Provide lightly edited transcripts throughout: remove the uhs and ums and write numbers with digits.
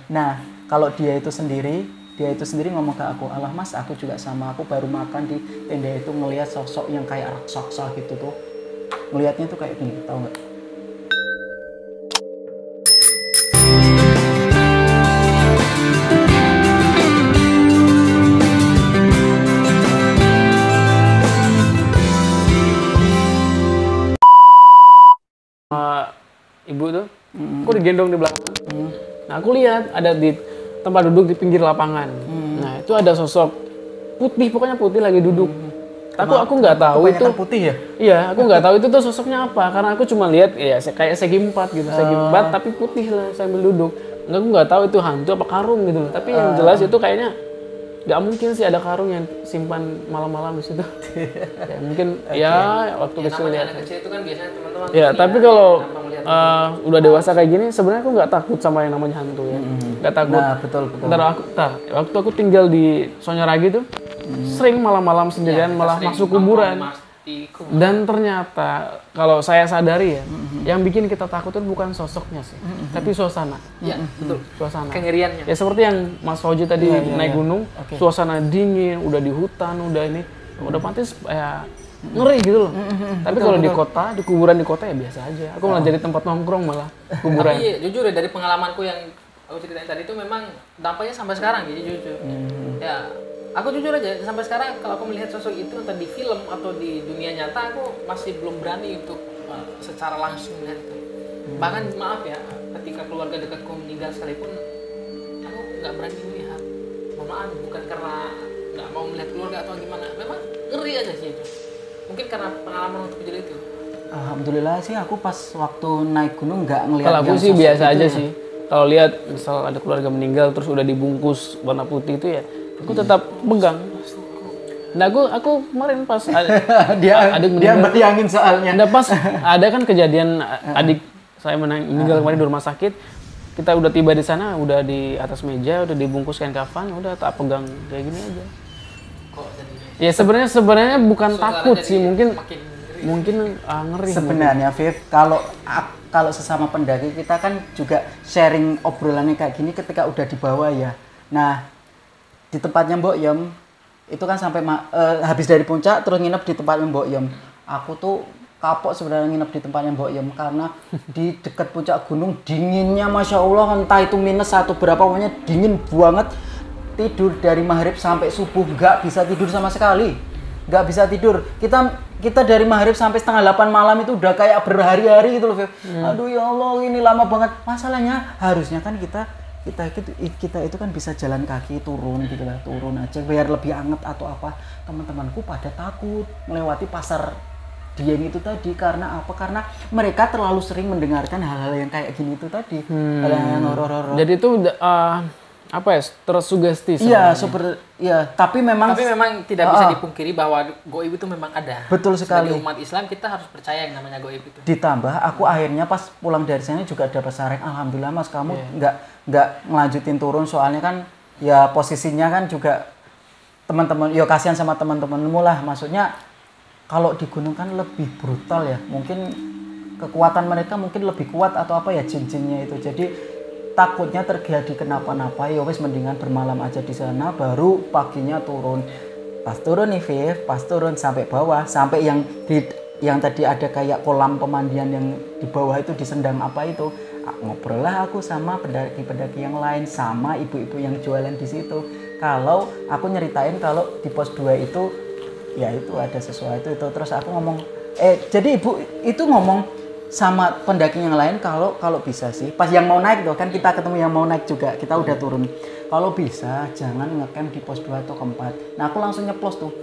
Nah, kalau dia itu sendiri ngomong ke aku, alah mas, aku juga sama, aku baru makan di tenda itu ngelihat sosok yang kayak raksasa gitu tuh. Ngelihatnya tuh kayak gini, tau nggak? Ibu tuh, aku digendong di belakang. Nah, aku lihat ada di tempat duduk di pinggir lapangan. Nah, itu ada sosok putih, pokoknya putih lagi duduk. Tapi aku nggak tahu itu putih ya? Iya, aku nggak tahu itu tuh sosoknya apa, karena aku cuma lihat ya kayak segi empat gitu, segi empat tapi putih lah sambil duduk. Enggak, aku nggak tahu itu hantu apa karung gitu. Tapi yang jelas itu kayaknya nggak mungkin sih ada karung yang simpan malam-malam di situ. Ya, mungkin ya waktu kecil lihat. Anak kecil itu kan biasanya teman-teman. Ya, tapi kalau udah dewasa kayak gini, sebenarnya aku nggak takut sama yang namanya hantu ya. Nggak takut. Nah, betul. Waktu aku tinggal di Sonyaragi tuh, sering malam-malam sendirian malah masuk kuburan. Dan ternyata kalau saya sadari ya, yang bikin kita takut itu bukan sosoknya sih, tapi suasana. Iya, betul. Suasana. Kengeriannya. Ya seperti yang Mas Fauji tadi naik gunung, suasana dingin, udah di hutan, udah ini, udah pantas ya ngeri gitu loh. Tapi kalau di kota, di kuburan di kota ya biasa aja. Aku malah jadi tempat nongkrong malah kuburan. Tapi jujur ya, dari pengalamanku yang aku ceritain tadi itu memang dampaknya sampai sekarang gitu, jujur. Ya, aku jujur aja sampai sekarang kalau aku melihat sosok itu entah di film atau di dunia nyata, aku masih belum berani untuk secara langsung melihat itu. Bahkan maaf ya, ketika keluarga dekatku meninggal sekalipun, aku nggak berani melihat. Mohon maaf, bukan karena nggak mau melihat keluarga atau gimana, memang ngeri aja sih itu. Mungkin karena pengalaman untuk kejadian itu. Alhamdulillah sih aku pas waktu naik gunung nggak ngelihat. Kalau aku sih biasa aja sih. Kalau lihat misal ada keluarga meninggal terus udah dibungkus warna putih itu ya, aku tetap pegang. Nah, aku kemarin pas dia bayangin soalnya. Nah, pas ada kan kejadian adik saya meninggal kemarin di rumah sakit. Kita udah tiba di sana, udah di atas meja, udah dibungkus kain kafan, udah tak pegang kayak gini aja. Kok jadi Ya sebenarnya bukan takut sih, mungkin ngeri. Sebenarnya Viv, kalau sesama pendaki kita kan juga sharing obrolannya kayak gini ketika udah di bawah ya. Nah, di tempatnya Mbok Yem itu kan sampai habis dari puncak terus nginep di tempatnya Mbok Yem. Aku tuh kapok sebenarnya nginep di tempatnya Mbok Yem karena di dekat puncak gunung dinginnya Masya Allah, entah itu -1 berapa, pokoknya dingin banget. Tidur dari maghrib sampai subuh nggak bisa tidur sama sekali, nggak bisa tidur. Kita dari maghrib sampai setengah 8 malam itu udah kayak berhari-hari gitu loh, Viv. Aduh ya Allah, ini lama banget. Masalahnya harusnya kan kita itu kan bisa jalan kaki turun gitu lah, turun aja biar lebih hangat atau apa. Teman-temanku pada takut melewati pasar Dieng itu tadi karena apa? Karena mereka terlalu sering mendengarkan hal-hal yang kayak gini itu tadi, hal yang horor-horor. Jadi itu apa ya, tersugesti sebenarnya. Iya, tapi memang tidak bisa dipungkiri bahwa goib itu memang ada. Betul sekali. Sebagai umat Islam kita harus percaya yang namanya goib itu. Ditambah aku akhirnya pas pulang dari sana juga ada pesareng. Alhamdulillah Mas, kamu nggak ngelanjutin turun, soalnya kan ya posisinya kan juga teman-teman, ya kasihan sama teman-temanmu lah. Maksudnya kalau di gunung kan lebih brutal ya. Mungkin kekuatan mereka mungkin lebih kuat atau apa ya, jin-jinnya itu. Jadi takutnya terjadi kenapa-napa, ya wes mendingan bermalam aja di sana, baru paginya turun. Pas turun nih Viv, pas turun sampai bawah, sampai yang tadi ada kayak kolam pemandian yang di bawah itu, di sendang apa itu, ngobrol lah aku sama pendaki-pendaki yang lain, sama ibu-ibu yang jualan di situ. Kalau aku nyeritain kalau di pos 2 itu ya itu ada sesuatu itu, terus aku ngomong jadi ibu itu ngomong sama pendaki yang lain kalau bisa sih, pas yang mau naik tuh kan kita ketemu yang mau naik juga, kita udah turun, kalau bisa jangan ngecamp di pos 2 atau keempat. Nah aku langsung nyeplos tuh,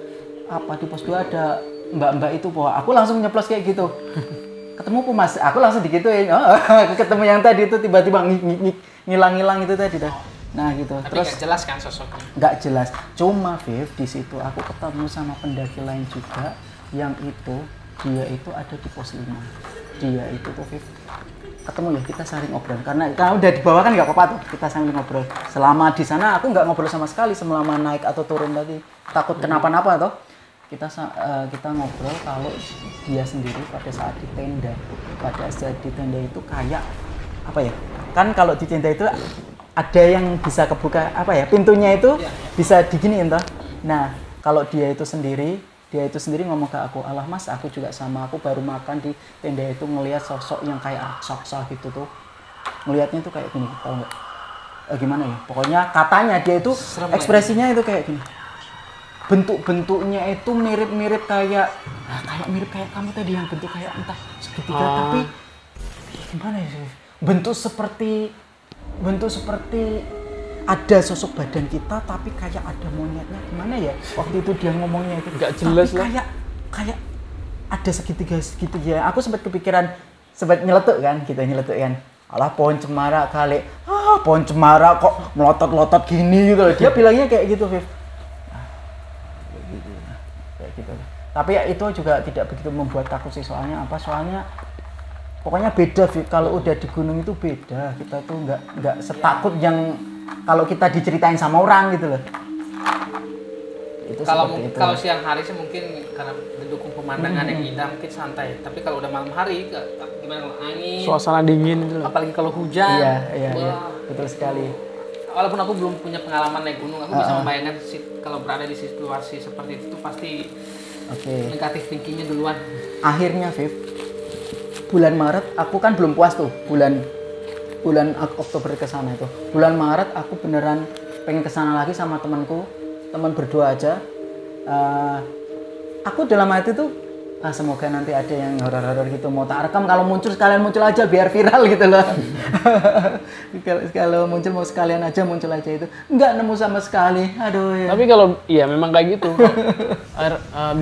apa di pos 2 ada mbak-mbak itu bahwa aku langsung nyeplos kayak gitu. Ketemu Mas, aku langsung digituin. Ketemu yang tadi itu tiba-tiba ngilang-ngilang itu tadi dah. Nah gitu. Tapi terus nggak jelas kan sosoknya? Nggak jelas. Cuma Viv, di situ aku ketemu sama pendaki lain juga yang itu dia itu ada di pos 5. Dia itu tuh Viv, ketemu ya, kita saling ngobrol karena udah di bawah kan nggak apa-apa tuh, kita sambil ngobrol. Selama di sana aku nggak ngobrol sama sekali selama naik atau turun tadi, takut kenapa-napa toh. Kita ngobrol kalau dia sendiri pada saat di tenda itu kayak apa ya, kan kalau di tenda itu ada yang bisa kebuka apa ya, pintunya itu bisa diginiin toh. Nah, kalau dia itu sendiri ngomong ke aku, "Alah Mas, aku juga sama, aku baru makan di tenda itu ngelihat sosok yang kayak raksasa gitu tuh." Ngelihatnya tuh kayak gini, tahu nggak? Gimana ya? Pokoknya katanya dia itu ekspresinya itu kayak gini. Bentuk-bentuknya itu mirip-mirip kayak mirip kayak kamu tadi yang bentuk kayak entah segitiga tapi gimana ya? Bentuk seperti ada sosok badan kita tapi kayak ada monyetnya, gimana ya waktu itu dia ngomongnya itu nggak jelas lah, kayak ada segitiga aku sempat kepikiran, sempat nyeletuk kan, alah pohon cemara kali, pohon cemara kok melotot gini gitu loh, dia bilangnya kayak gitu Viv. Kayak gitu, tapi ya itu juga tidak begitu membuat takut sih, soalnya pokoknya beda, kalau udah di gunung itu beda, kita tuh nggak setakut yang kalau kita diceritain sama orang gitu loh. Itu kalau siang hari sih mungkin karena mendukung pemandangan yang indah mungkin santai, tapi kalau udah malam hari gimana kalau angin, suasana dingin gitu loh. Apalagi kalau hujan. Iya, betul sekali. Walaupun aku belum punya pengalaman naik gunung, aku bisa membayangkan kalau berada di situasi seperti itu pasti negatif thinkingnya duluan. Akhirnya Viv, bulan Maret aku kan belum puas tuh, bulan Oktober ke sana itu. Bulan Maret aku beneran pengen ke sana lagi sama teman berdua aja. Aku dalam hati tuh semoga nanti ada yang horor-horor gitu mau tak rekam, kalau sekalian muncul aja biar viral gitu loh. Kalau muncul sekalian aja itu. Enggak nemu sama sekali. Aduh ya. Tapi kalau memang kayak gitu.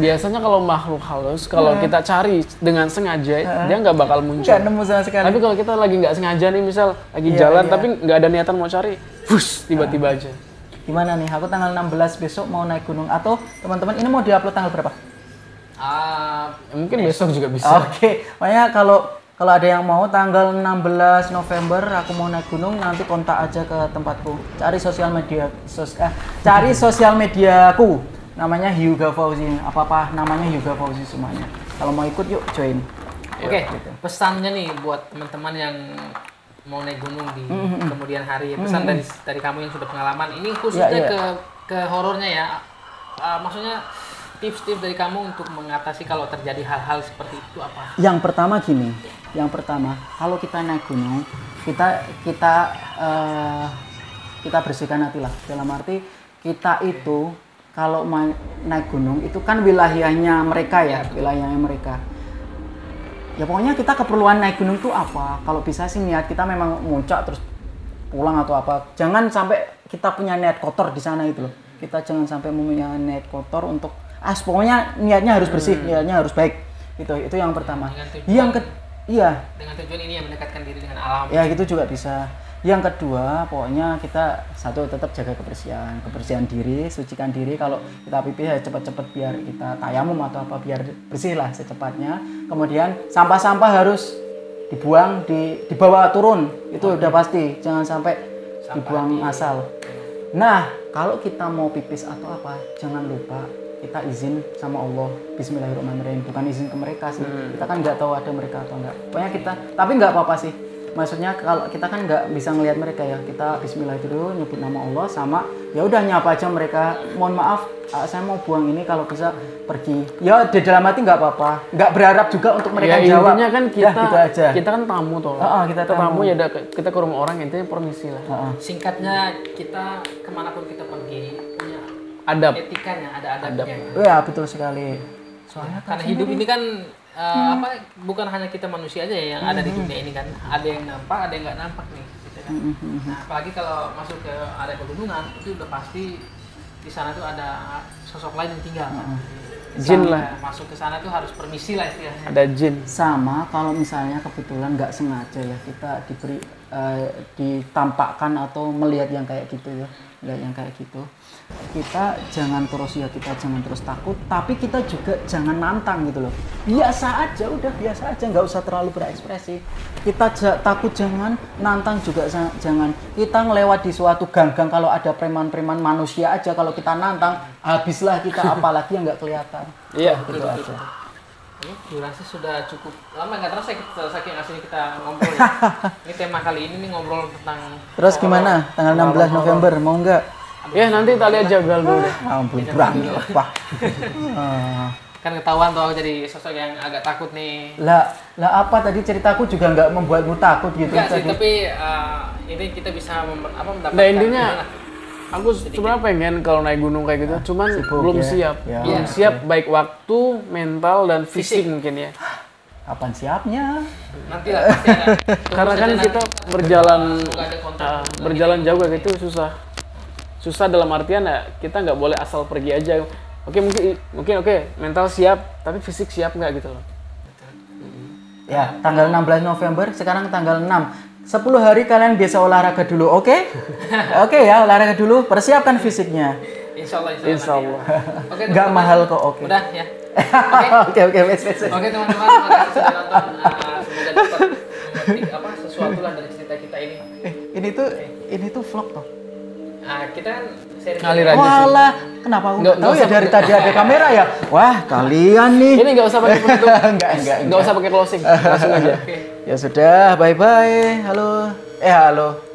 Biasanya kalau makhluk halus kalau kita cari dengan sengaja dia nggak bakal muncul. Nggak nemu sama sekali. Tapi kalau kita lagi nggak sengaja nih, misal lagi jalan tapi nggak ada niatan mau cari, tiba-tiba aja. Gimana nih? Aku tanggal 16 besok mau naik gunung, atau teman-teman ini mau diupload tanggal berapa? Mungkin besok juga bisa. Oke. Makanya kalau ada yang mau tanggal 16 November aku mau naik gunung, nanti kontak aja ke tempatku. Cari sosial mediaku. Namanya Hyuga Fauzi. Apa namanya Hyuga Fauzi semuanya. Kalau mau ikut yuk join. Oke. Pesannya nih buat teman-teman yang mau naik gunung di kemudian hari, pesan dari kamu yang sudah pengalaman ini khususnya ke horornya ya. Maksudnya tips-tips dari kamu untuk mengatasi kalau terjadi hal-hal seperti itu apa? Yang pertama, kalau kita naik gunung, kita bersihkan hati lah. Dalam arti kita itu kalau naik gunung itu kan wilayahnya mereka ya, Ya pokoknya kita keperluan naik gunung itu apa? Kalau bisa sih niat kita memang muncak terus pulang atau apa. Jangan sampai kita punya niat kotor di sana itu loh. Kita jangan sampai mempunyai niat kotor untuk pokoknya niatnya harus bersih, niatnya harus baik. Itu yang pertama. Dengan tujuan ini yang mendekatkan diri dengan alam. Ya, gitu juga bisa. Yang kedua, pokoknya kita tetap jaga kebersihan diri, sucikan diri. Kalau kita pipis ya cepat-cepat biar kita tayamum atau apa biar bersih lah secepatnya. Kemudian sampah-sampah harus dibawa turun. Itu udah pasti. Jangan sampai dibuang asal. Nah, kalau kita mau pipis atau apa, jangan lupa kita izin sama Allah, Bismillahirrahmanirrahim, bukan izin ke mereka sih. Kita kan nggak tahu ada mereka atau enggak. Pokoknya tapi nggak apa-apa sih. Maksudnya kalau kita kan nggak bisa ngelihat mereka ya, kita Bismillah dulu, nyebut nama Allah, sama ya udah nyapa aja mereka. Mohon maaf, saya mau buang ini, kalau bisa pergi. Ya di dalam hati nggak apa-apa, nggak berharap juga untuk mereka jawab. Intinya kan kita kan tamu toh. Kita tamu ya kita ke rumah orang, intinya permisi lah. Singkatnya, kita kemanapun kita pergi adab, etikanya, ada adabnya. Ya betul sekali. Soalnya karena hidup ini kan bukan hanya kita manusia aja yang ada di dunia ini kan, ada yang nampak, ada yang nggak nampak nih, gitu kan. Nah, apalagi kalau masuk ke area pegunungan itu udah pasti di sana tuh ada sosok lain yang tinggal. Jin lah. Masuk ke sana tuh harus permisi lah istilahnya. Ada jin. Sama kalau misalnya kebetulan nggak sengaja ya kita ditampakkan atau melihat yang kayak gitu ya, kita jangan terus takut, tapi kita juga jangan nantang gitu loh. Biasa aja, nggak usah terlalu berekspresi. Kita takut jangan, nantang juga jangan. Kita ngelewat di suatu gang-gang kalau ada preman-preman manusia aja, kalau kita nantang habislah kita, apalagi yang nggak kelihatan. Iya, gitu aja. Ini durasi sudah cukup lama, nggak terasa kita saking asiknya kita ngobrol ya. Ini tema kali ini nih ngobrol tentang Terus gimana? Tanggal 16 November mau nggak? Ya nanti kita lihat jagal dulu deh. Ampun, berani apa? kan ketahuan tuh aku jadi sosok yang agak takut nih. Lah apa tadi ceritaku juga nggak membuatmu takut gitu Enggak sih, tadi. tapi ini kita bisa mendapatkan. Nah intinya aku sebenarnya pengen kalau naik gunung kayak gitu, cuman Sibuk belum ya. siap. Ya, Belum oke. siap baik waktu, mental dan fisik mungkin ya. Kapan siapnya? nanti lah pasti ada. Karena kan Tunggu saja kita nanti. berjalan Semoga ada kontak. berjalan jauh kayak gitu susah. Susah dalam artian ya kita nggak boleh asal pergi aja. Oke mungkin oke mental siap, tapi fisik siap nggak gitu loh. Ya, tanggal 16 November, sekarang tanggal 6. 10 hari kalian biasa olahraga dulu, oke? Oke ya, olahraga dulu, persiapkan fisiknya. Insya Allah. Insya Allah. Oke, Nggak teman-teman. mahal kok, oke. Udah ya. Oke, wes. Oke teman-teman, terima kasih sudah nonton. Semoga dapat memetik sesuatu lah dari cerita kita ini. Ini tuh vlog toh. Kita kan sharing. Ngalir aja sih. Walah, kenapa aku Nggak nggak tahu ya usah- dari tadi ada kamera ya? Wah, kalian nih. Ini nggak usah pakai penutup, Enggak. nggak usah pakai closing, langsung aja. Ya sudah, bye-bye. Halo. Halo.